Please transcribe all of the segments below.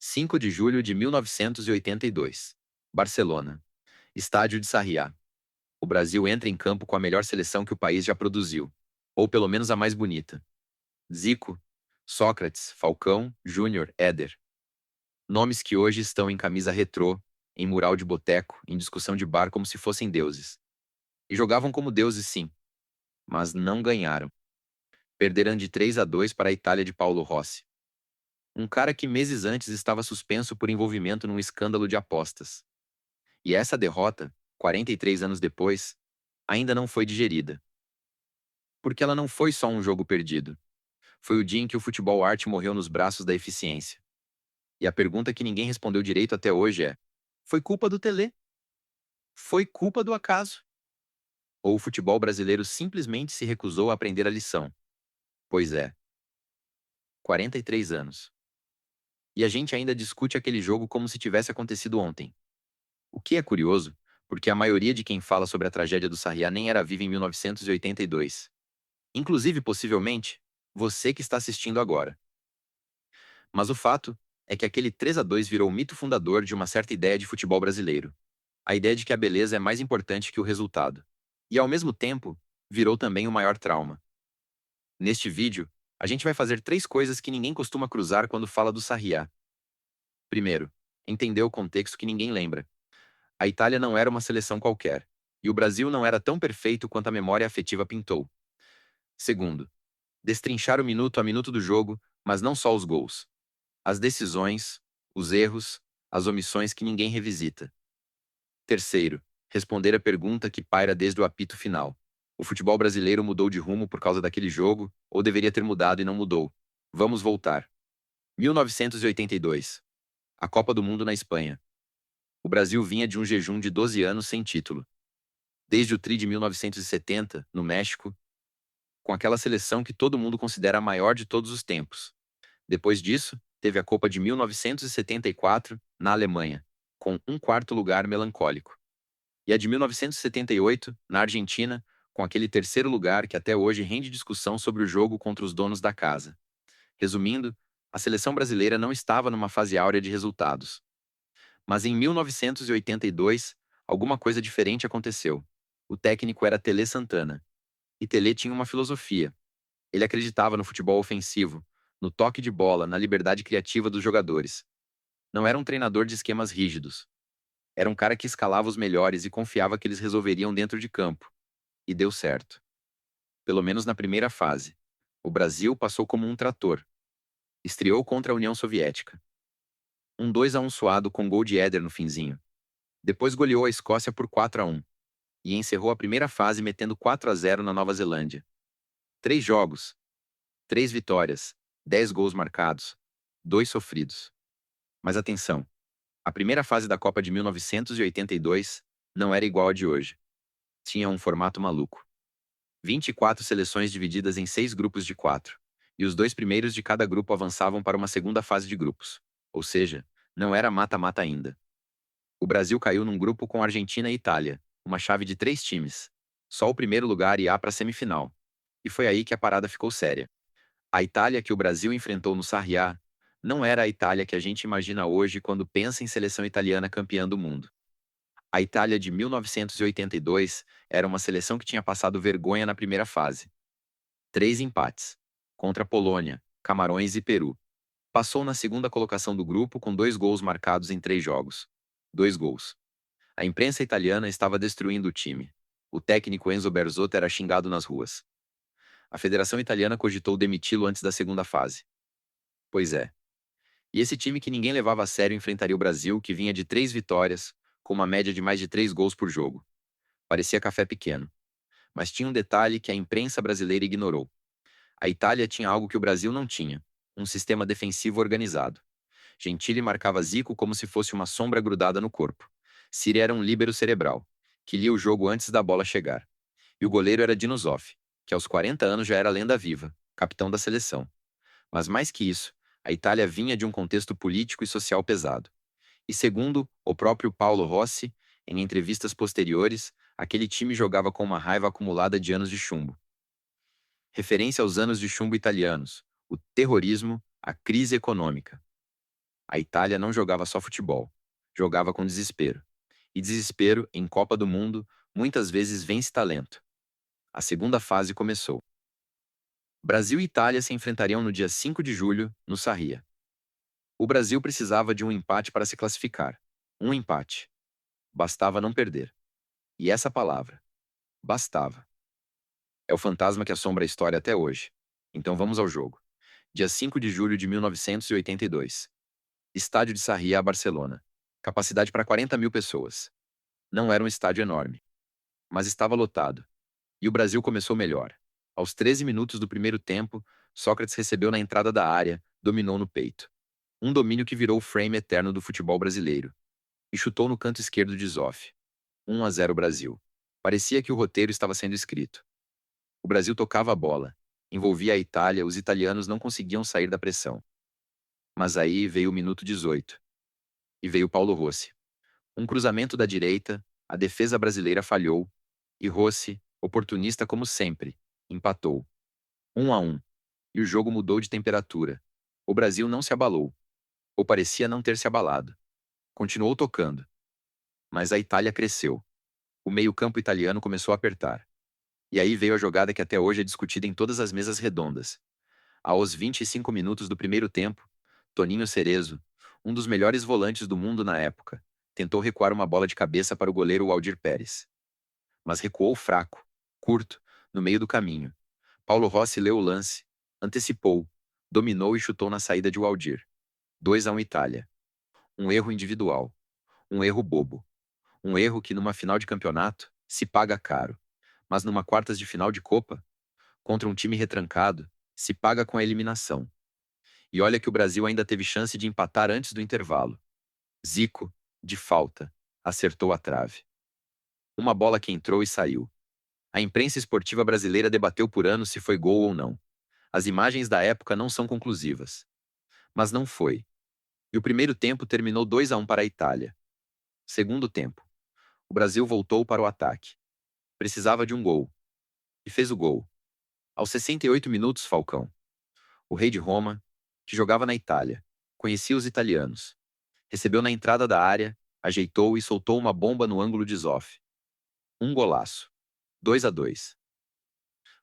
5 de julho de 1982. Barcelona. Estádio de Sarriá. O Brasil entra em campo com a melhor seleção que o país já produziu. Ou pelo menos a mais bonita. Zico, Sócrates, Falcão, Júnior, Éder. Nomes que hoje estão em camisa retrô, em mural de boteco, em discussão de bar como se fossem deuses. E jogavam como deuses sim, mas não ganharam. Perderam de 3-2 para a Itália de Paulo Rossi. Um cara que meses antes estava suspenso por envolvimento num escândalo de apostas. E essa derrota, 43 anos depois, ainda não foi digerida. Porque ela não foi só um jogo perdido. Foi o dia em que o futebol arte morreu nos braços da eficiência. E a pergunta que ninguém respondeu direito até hoje é: foi culpa do Telê? Foi culpa do acaso? Ou o futebol brasileiro simplesmente se recusou a aprender a lição? Pois é, 43 anos. E a gente ainda discute aquele jogo como se tivesse acontecido ontem. O que é curioso, porque a maioria de quem fala sobre a tragédia do Sarriá nem era viva em 1982. Inclusive, possivelmente, você que está assistindo agora. Mas o fato é que aquele 3-2 virou o mito fundador de uma certa ideia de futebol brasileiro. A ideia de que a beleza é mais importante que o resultado. E, ao mesmo tempo, virou também o maior trauma. Neste vídeo, a gente vai fazer 3 coisas que ninguém costuma cruzar quando fala do Sarriá. Primeiro, entender o contexto que ninguém lembra. A Itália não era uma seleção qualquer. E o Brasil não era tão perfeito quanto a memória afetiva pintou. Segundo, destrinchar o minuto a minuto do jogo, mas não só os gols. As decisões, os erros, as omissões que ninguém revisita. Terceiro, responder a pergunta que paira desde o apito final. O futebol brasileiro mudou de rumo por causa daquele jogo, ou deveria ter mudado e não mudou? Vamos voltar. 1982. A Copa do Mundo na Espanha. O Brasil vinha de um jejum de 12 anos sem título. Desde o Tri de 1970, no México, com aquela seleção que todo mundo considera a maior de todos os tempos. Depois disso, teve a Copa de 1974, na Alemanha, com um quarto lugar melancólico. E a de 1978, na Argentina, com aquele terceiro lugar que até hoje rende discussão sobre o jogo contra os donos da casa. Resumindo, a seleção brasileira não estava numa fase áurea de resultados. Mas em 1982, alguma coisa diferente aconteceu. O técnico era Tele Santana. E Tele tinha uma filosofia. Ele acreditava no futebol ofensivo, no toque de bola, na liberdade criativa dos jogadores. Não era um treinador de esquemas rígidos. Era um cara que escalava os melhores e confiava que eles resolveriam dentro de campo. E deu certo. Pelo menos na primeira fase. O Brasil passou como um trator. Estreou contra a União Soviética. Um 2-1 suado com gol de Éder no finzinho. Depois goleou a Escócia por 4-1. E encerrou a primeira fase metendo 4-0 na Nova Zelândia. 3 jogos, 3 vitórias, 10 gols marcados, 2 sofridos. Mas atenção, a primeira fase da Copa de 1982 não era igual à de hoje. Tinha um formato maluco. 24 seleções divididas em 6 grupos de 4. E os 2 primeiros de cada grupo avançavam para uma segunda fase de grupos. Ou seja, não era mata-mata ainda. O Brasil caiu num grupo com Argentina e Itália, uma chave de 3 times. Só o primeiro lugar ia para a semifinal. E foi aí que a parada ficou séria. A Itália que o Brasil enfrentou no Sarriá não era a Itália que a gente imagina hoje quando pensa em seleção italiana campeã do mundo. A Itália de 1982 era uma seleção que tinha passado vergonha na primeira fase. 3 empates. Contra Polônia, Camarões e Peru. Passou na segunda colocação do grupo com 2 gols marcados em 3 jogos. 2 gols. A imprensa italiana estava destruindo o time. O técnico Enzo Berzotto era xingado nas ruas. A Federação Italiana cogitou demiti-lo antes da segunda fase. Pois é. E esse time que ninguém levava a sério enfrentaria o Brasil, que vinha de 3 vitórias, com uma média de mais de 3 gols por jogo. Parecia café pequeno. Mas tinha um detalhe que a imprensa brasileira ignorou. A Itália tinha algo que o Brasil não tinha: um sistema defensivo organizado. Gentili marcava Zico como se fosse uma sombra grudada no corpo. Siri era um líbero cerebral, que lia o jogo antes da bola chegar. E o goleiro era Dino Zoff, que aos 40 anos já era lenda viva, capitão da seleção. Mas mais que isso, a Itália vinha de um contexto político e social pesado. E segundo o próprio Paulo Rossi, em entrevistas posteriores, aquele time jogava com uma raiva acumulada de anos de chumbo. Referência aos anos de chumbo italianos, o terrorismo, a crise econômica. A Itália não jogava só futebol, jogava com desespero. E desespero, em Copa do Mundo, muitas vezes vence talento. A segunda fase começou. Brasil e Itália se enfrentariam no dia 5 de julho, no Sarria. O Brasil precisava de um empate para se classificar. Um empate. Bastava não perder. E essa palavra, bastava, é o fantasma que assombra a história até hoje. Então vamos ao jogo. Dia 5 de julho de 1982. Estádio de Sarriá, Barcelona. Capacidade para 40 mil pessoas. Não era um estádio enorme, mas estava lotado. E o Brasil começou melhor. Aos 13 minutos do primeiro tempo, Sócrates recebeu na entrada da área, dominou no peito. Um domínio que virou o frame eterno do futebol brasileiro. E chutou no canto esquerdo de Zoff. 1-0 Brasil. Parecia que o roteiro estava sendo escrito. O Brasil tocava a bola. Envolvia a Itália, os italianos não conseguiam sair da pressão. Mas aí veio o minuto 18. E veio Paulo Rossi. Um cruzamento da direita, a defesa brasileira falhou. E Rossi, oportunista como sempre, empatou. 1-1. E o jogo mudou de temperatura. O Brasil não se abalou. Ou parecia não ter se abalado. Continuou tocando. Mas a Itália cresceu. O meio-campo italiano começou a apertar. E aí veio a jogada que até hoje é discutida em todas as mesas redondas. Aos 25 minutos do primeiro tempo, Toninho Cerezo, um dos melhores volantes do mundo na época, tentou recuar uma bola de cabeça para o goleiro Waldir Pérez. Mas recuou fraco, curto, no meio do caminho. Paulo Rossi leu o lance, antecipou, dominou e chutou na saída de Waldir. 2-1 Itália. Um erro individual. Um erro bobo. Um erro que numa final de campeonato se paga caro. Mas numa quartas de final de Copa, contra um time retrancado, se paga com a eliminação. E olha que o Brasil ainda teve chance de empatar antes do intervalo. Zico, de falta, acertou a trave. Uma bola que entrou e saiu. A imprensa esportiva brasileira debateu por anos se foi gol ou não. As imagens da época não são conclusivas. Mas não foi. E o primeiro tempo terminou 2-1 para a Itália. Segundo tempo. O Brasil voltou para o ataque. Precisava de um gol. E fez o gol. Aos 68 minutos, Falcão. O rei de Roma, que jogava na Itália, conhecia os italianos. Recebeu na entrada da área, ajeitou e soltou uma bomba no ângulo de Zoff. Um golaço. 2-2.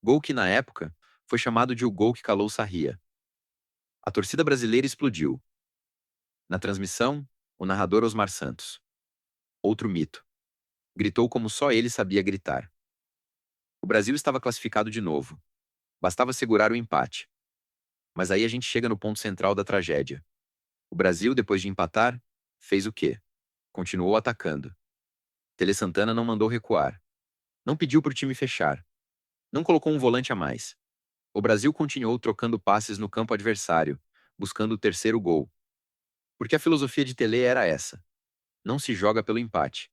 Gol que, na época, foi chamado de o gol que calou Sarria. A torcida brasileira explodiu. Na transmissão, o narrador Osmar Santos. Outro mito. Gritou como só ele sabia gritar. O Brasil estava classificado de novo. Bastava segurar o empate. Mas aí a gente chega no ponto central da tragédia. O Brasil, depois de empatar, fez o quê? Continuou atacando. Tele Santana não mandou recuar. Não pediu para o time fechar. Não colocou um volante a mais. O Brasil continuou trocando passes no campo adversário, buscando o terceiro gol. Porque a filosofia de Tele era essa. Não se joga pelo empate.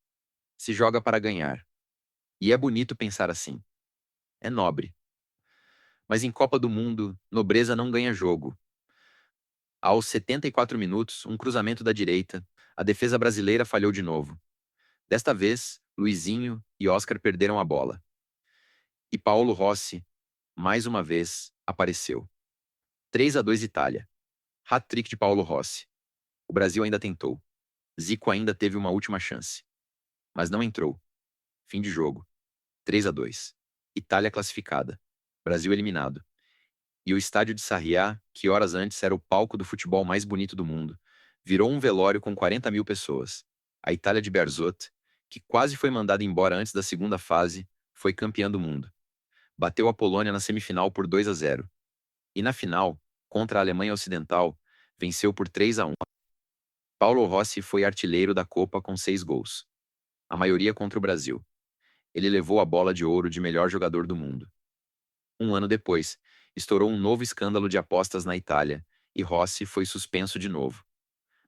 Se joga para ganhar. E é bonito pensar assim. É nobre. Mas em Copa do Mundo, nobreza não ganha jogo. Aos 74 minutos, um cruzamento da direita, a defesa brasileira falhou de novo. Desta vez, Luizinho e Oscar perderam a bola. E Paulo Rossi, mais uma vez, apareceu. 3-2 Itália. Hat-trick de Paulo Rossi. O Brasil ainda tentou. Zico ainda teve uma última chance. Mas não entrou. Fim de jogo. 3-2. Itália classificada. Brasil eliminado. E o estádio de Sarriá, que horas antes era o palco do futebol mais bonito do mundo, virou um velório com 40 mil pessoas. A Itália de Bearzot, que quase foi mandada embora antes da segunda fase, foi campeã do mundo. Bateu a Polônia na semifinal por 2-0. E na final, contra a Alemanha Ocidental, venceu por 3-1. Paulo Rossi foi artilheiro da Copa com 6 gols. A maioria contra o Brasil. Ele levou a bola de ouro de melhor jogador do mundo. Um ano depois, estourou um novo escândalo de apostas na Itália, e Rossi foi suspenso de novo.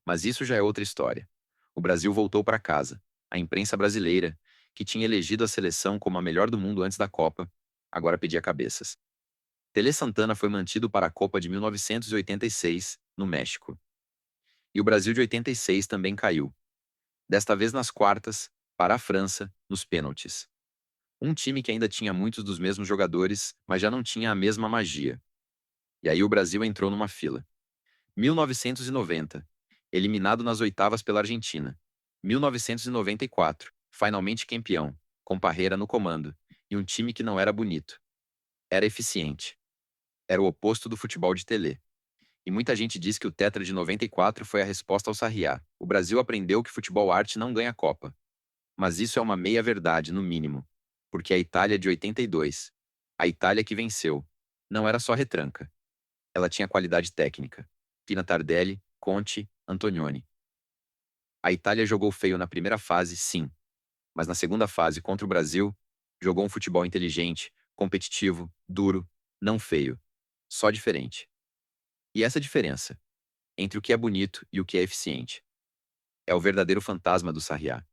Mas isso já é outra história. O Brasil voltou para casa. A imprensa brasileira, que tinha elegido a seleção como a melhor do mundo antes da Copa, agora pedia cabeças. Tele Santana foi mantido para a Copa de 1986, no México. E o Brasil de 86 também caiu. Desta vez nas quartas, para a França, nos pênaltis. Um time que ainda tinha muitos dos mesmos jogadores, mas já não tinha a mesma magia. E aí o Brasil entrou numa fila. 1990. eliminado nas oitavas pela Argentina. 1994, finalmente campeão, com Parreira no comando, e um time que não era bonito. Era eficiente. Era o oposto do futebol de Telê. E muita gente diz que o Tetra de 94 foi a resposta ao Sarriá. O Brasil aprendeu que futebol arte não ganha Copa. Mas isso é uma meia-verdade, no mínimo. Porque a Itália de 82, a Itália que venceu, não era só retranca. Ela tinha qualidade técnica. Pina Tardelli, Conte, Antonioni. A Itália jogou feio na primeira fase, sim. Mas na segunda fase, contra o Brasil, jogou um futebol inteligente, competitivo, duro, não feio. Só diferente. E essa diferença, entre o que é bonito e o que é eficiente, é o verdadeiro fantasma do Sarriá.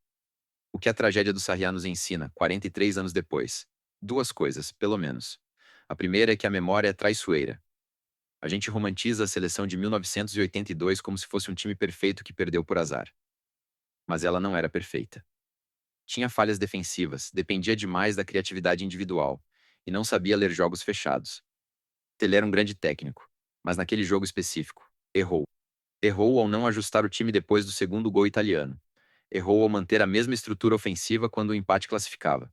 O que a tragédia do Sarriá nos ensina, 43 anos depois? Duas coisas, pelo menos. A primeira é que a memória é traiçoeira. A gente romantiza a seleção de 1982 como se fosse um time perfeito que perdeu por azar. Mas ela não era perfeita. Tinha falhas defensivas, dependia demais da criatividade individual, e não sabia ler jogos fechados. Ele era um grande técnico, mas naquele jogo específico, errou. Errou ao não ajustar o time depois do segundo gol italiano. Errou ao manter a mesma estrutura ofensiva quando o empate classificava.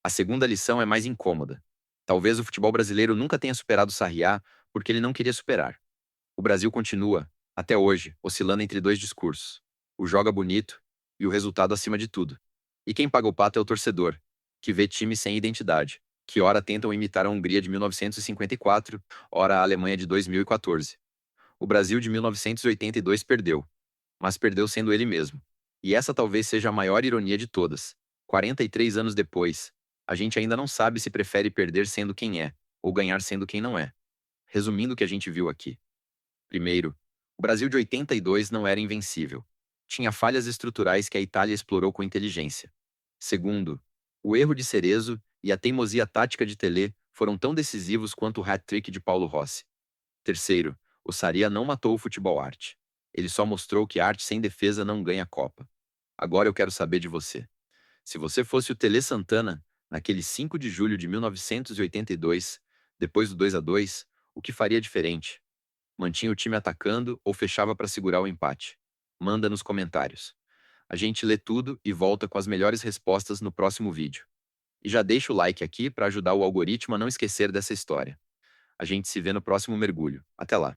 A segunda lição é mais incômoda. Talvez o futebol brasileiro nunca tenha superado o Sarriá porque ele não queria superar. O Brasil continua, até hoje, oscilando entre dois discursos. O joga bonito e o resultado acima de tudo. E quem paga o pato é o torcedor, que vê times sem identidade, que ora tentam imitar a Hungria de 1954, ora a Alemanha de 2014. O Brasil de 1982 perdeu, mas perdeu sendo ele mesmo. E essa talvez seja a maior ironia de todas. 43 anos depois, a gente ainda não sabe se prefere perder sendo quem é, ou ganhar sendo quem não é. Resumindo o que a gente viu aqui. Primeiro, o Brasil de 82 não era invencível. Tinha falhas estruturais que a Itália explorou com inteligência. Segundo, o erro de Cerezo e a teimosia tática de Telê foram tão decisivos quanto o hat-trick de Paulo Rossi. Terceiro, o Sarria não matou o futebol arte. Ele só mostrou que arte sem defesa não ganha Copa. Agora eu quero saber de você. Se você fosse o Tele Santana, naquele 5 de julho de 1982, depois do 2-2, o que faria diferente? Mantinha o time atacando ou fechava para segurar o empate? Manda nos comentários. A gente lê tudo e volta com as melhores respostas no próximo vídeo. E já deixa o like aqui para ajudar o algoritmo a não esquecer dessa história. A gente se vê no próximo mergulho. Até lá!